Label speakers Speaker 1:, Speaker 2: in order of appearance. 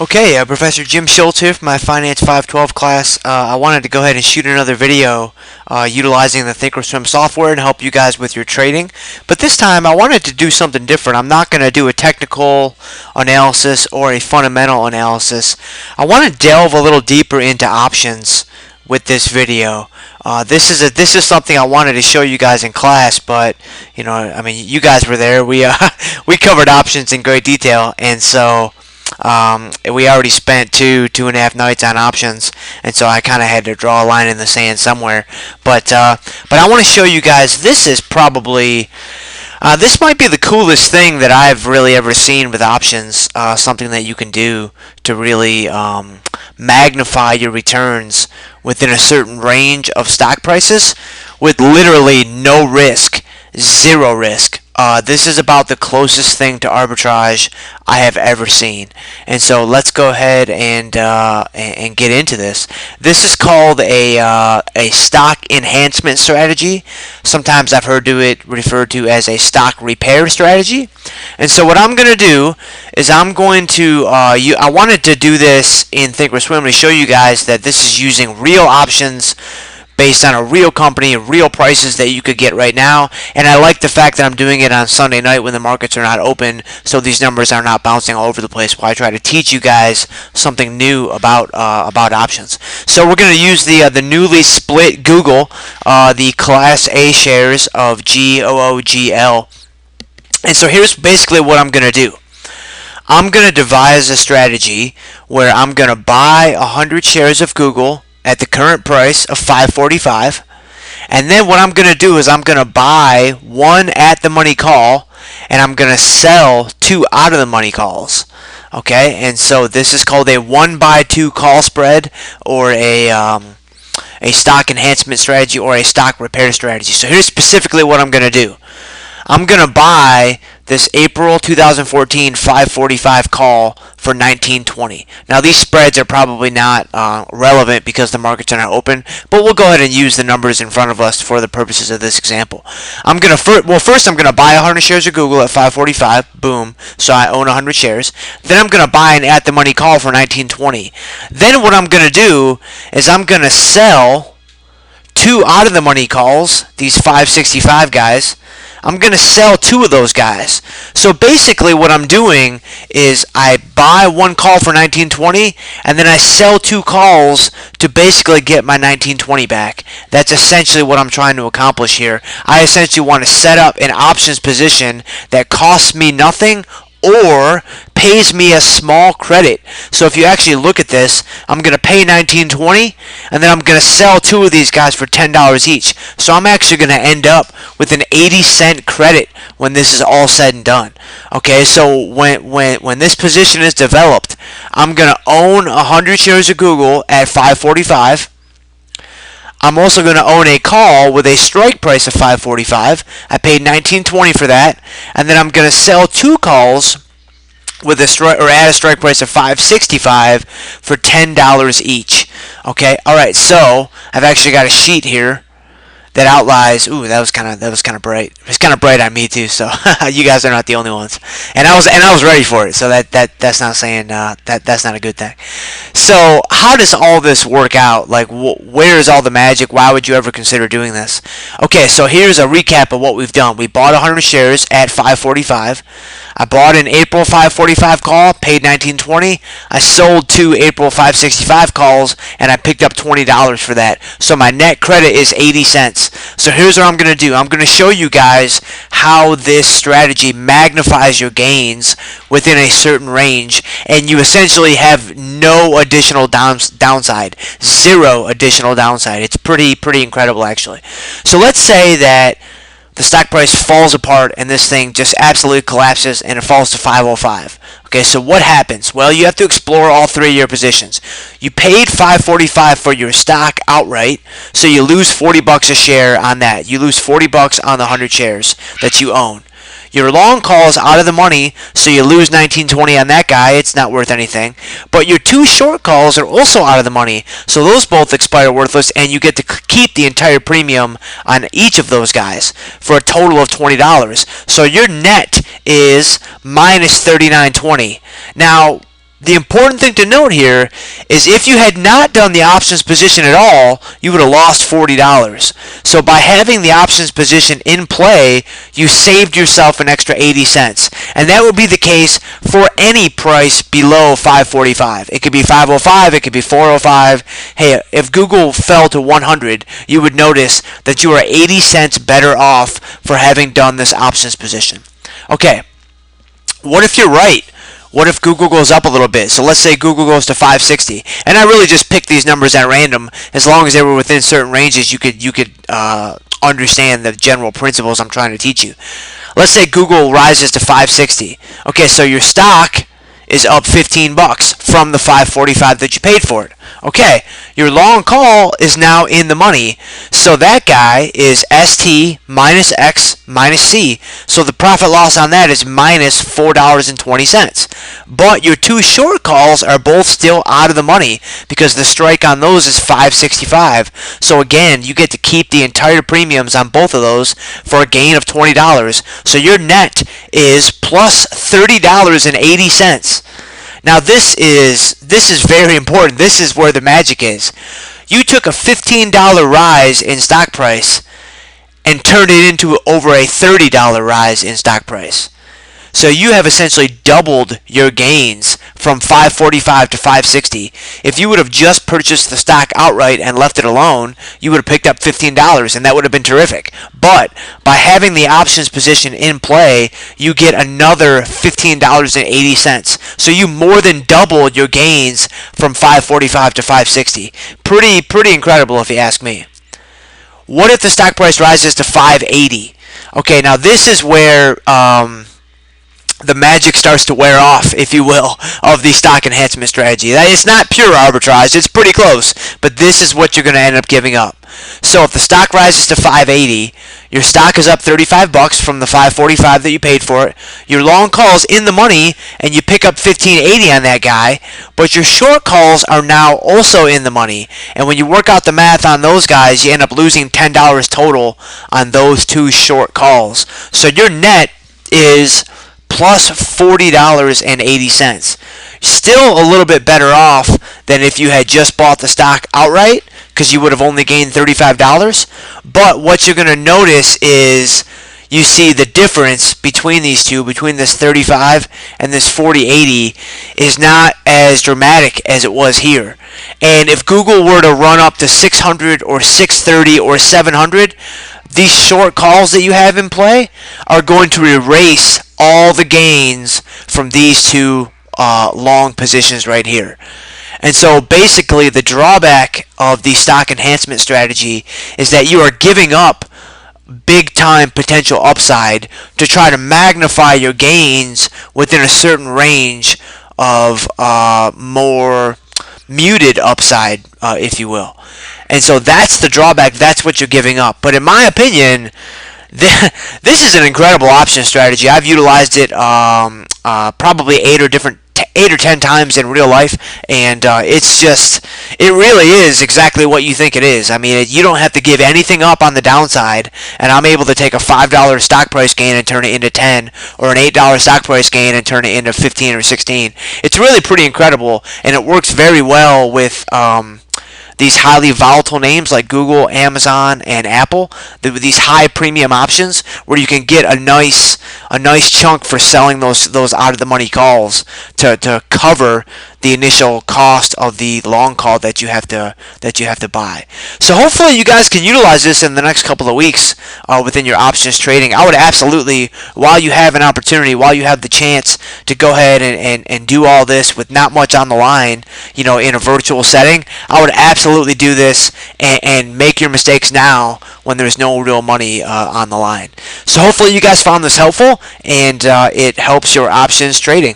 Speaker 1: Okay, Professor Jim Schultz here from my Finance 512 class. I wanted to go ahead and shoot another video utilizing the Thinkorswim software and help you guys with your trading. But this time I wanted to do something different. I'm not going to do a technical analysis or a fundamental analysis. I want to delve a little deeper into options with this video. This is something I wanted to show you guys in class, but I mean, you guys were there. We we covered options in great detail, and so we already spent two and a half nights on options, and so I kind of had to draw a line in the sand somewhere. But I want to show you guys. This is probably this might be the coolest thing that I've really ever seen with options. Something that you can do to really magnify your returns within a certain range of stock prices with literally no risk, zero risk. This is about the closest thing to arbitrage I have ever seen, and so let's go ahead and get into this. This is called a stock enhancement strategy. Sometimes I've heard it referred to as a stock repair strategy. And so what I'm going to do is I'm going to I wanted to do this in Thinkorswim to show you guys that this is using real options based on a real company, real prices that you could get right now. And I like the fact that I'm doing it on Sunday night when the markets are not open, so these numbers are not bouncing all over the place while I try to teach you guys something new about options. So we're going to use the newly split Google, the Class A shares of GOOGL. And so here's basically what I'm going to do. I'm going to devise a strategy where I'm going to buy 100 shares of Google at the current price of $5.45, and then what I'm going to do is I'm going to buy one at the money call, and I'm going to sell two out of the money calls. Okay, and so this is called a 1-by-2 call spread, or a stock enhancement strategy, or a stock repair strategy. So here's specifically what I'm going to do. I'm going to buy this April 2014 545 call for $19.20. Now these spreads are probably not relevant because the markets are not open, but we'll go ahead and use the numbers in front of us for the purposes of this example. First I'm going to buy 100 shares of Google at 545. Boom. So I own 100 shares. Then I'm going to buy an at the money call for $19.20. Then what I'm going to do is I'm going to sell two out of the money calls, these 565 guys. I'm going to sell two of those guys. So basically what I'm doing is I buy one call for $19.20, and then I sell two calls to basically get my $19.20 back. That's essentially what I'm trying to accomplish here. I essentially want to set up an options position that costs me nothing or pays me a small credit. So if you actually look at this, I'm going to pay $19.20, and then I'm going to sell two of these guys for $10 each. So I'm actually going to end up with an 80-cent credit when this is all said and done. Okay, so when this position is developed, I'm going to own 100 shares of Google at $5.45. I'm also going to own a call with a strike price of $5.45. I paid $19.20 for that, and then I'm going to sell two calls with at a strike price of $5.65 for $10 each. Okay, all right. So I've actually got a sheet here that outlines. Ooh, that was kind of bright. It's kind of bright on me too. So you guys are not the only ones. And I was ready for it. So that's not saying that's not a good thing. So how does all this work out? Like, where is all the magic? Why would you ever consider doing this? Okay, so here's a recap of what we've done. We bought 100 shares at $5.45. I bought an April 545 call, paid $19.20. I sold two April 565 calls, and I picked up $20 for that. So my net credit is 80 cents. So here's what I'm going to do. I'm going to show you guys how this strategy magnifies your gains within a certain range, and you essentially have no additional downside. Zero additional downside. It's pretty incredible, actually. So let's say that the stock price falls apart and this thing just absolutely collapses and it falls to 505. Okay, so what happens? Well, you have to explore all three of your positions. You paid $5.45 for your stock outright, so you lose $40 a share on that. You lose $40 on the 100 shares that you own. Your long call is out of the money, so you lose $19.20 on that guy. It's not worth anything. But your two short calls are also out of the money, so those both expire worthless, and you get to keep the entire premium on each of those guys for a total of $20. So your net is minus $39.20. Now, The important thing to note here is if you had not done the options position at all, you would have lost $40. So by having the options position in play, you saved yourself an extra 80 cents. And that would be the case for any price below 545. It could be 505, it could be 405. Hey, if Google fell to 100, you would notice that you are 80 cents better off for having done this options position. Okay, what if you're right? What if Google goes up a little bit? So let's say Google goes to 560, and I really just picked these numbers at random. As long as they were within certain ranges, you could understand the general principles I'm trying to teach you. Let's say Google rises to 560. Okay, so your stock is up 15 bucks from the 545 that you paid for it. Okay, your long call is now in the money, so that guy is ST minus X minus C. So the profit loss on that is minus $4.20. But your two short calls are both still out of the money because the strike on those is 565. So again, you get to keep the entire premiums on both of those for a gain of $20. So your net is plus $30.80. Now this is very important. This is where the magic is. You took a $15 rise in stock price and turned it into over a $30 rise in stock price. So you have essentially doubled your gains from 545 to 560. If you would have just purchased the stock outright and left it alone, you would have picked up $15, and that would have been terrific. But by having the options position in play, you get another $15.80. So you more than doubled your gains from 545 to 560. Pretty incredible if you ask me. What if the stock price rises to 580? Okay, now this is where the magic starts to wear off, if you will, of the stock enhancement strategy. It's not pure arbitrage, it's pretty close, but this is what you're going to end up giving up. So if the stock rises to 580, your stock is up 35 bucks from the 545 that you paid for it. Your long call's in the money, and you pick up 1580 on that guy, but your short calls are now also in the money. And when you work out the math on those guys, you end up losing $10 total on those two short calls. So your net is plus $40.80. Still a little bit better off than if you had just bought the stock outright, because you would have only gained $35. But what you're going to notice is you see the difference between these two, between this 35 and this 4080, is not as dramatic as it was here. And if Google were to run up to 600 or 630 or 700, these short calls that you have in play are going to erase all the gains from these two long positions right here. And so basically the drawback of the stock enhancement strategy is that you are giving up big time potential upside to try to magnify your gains within a certain range of more muted upside, if you will. And so that's the drawback. That's what you're giving up. But in my opinion, this is an incredible option strategy. I've utilized it probably 8 or 10 times in real life, and it really is exactly what you think it is. I mean, you don't have to give anything up on the downside, and I'm able to take a $5 stock price gain and turn it into 10, or an $8 stock price gain and turn it into 15 or 16. It's really pretty incredible, and it works very well with these highly volatile names like Google, Amazon, and Apple, these high premium options where you can get a nice chunk for selling those out of the money calls to cover the initial cost of the long call that you have to buy. So hopefully you guys can utilize this in the next couple of weeks within your options trading. I would absolutely, while you have an opportunity, while you have the chance to go ahead and do all this with not much on the line, in a virtual setting, I would absolutely do this and make your mistakes now when there's no real money on the line. So hopefully you guys found this helpful, and it helps your options trading.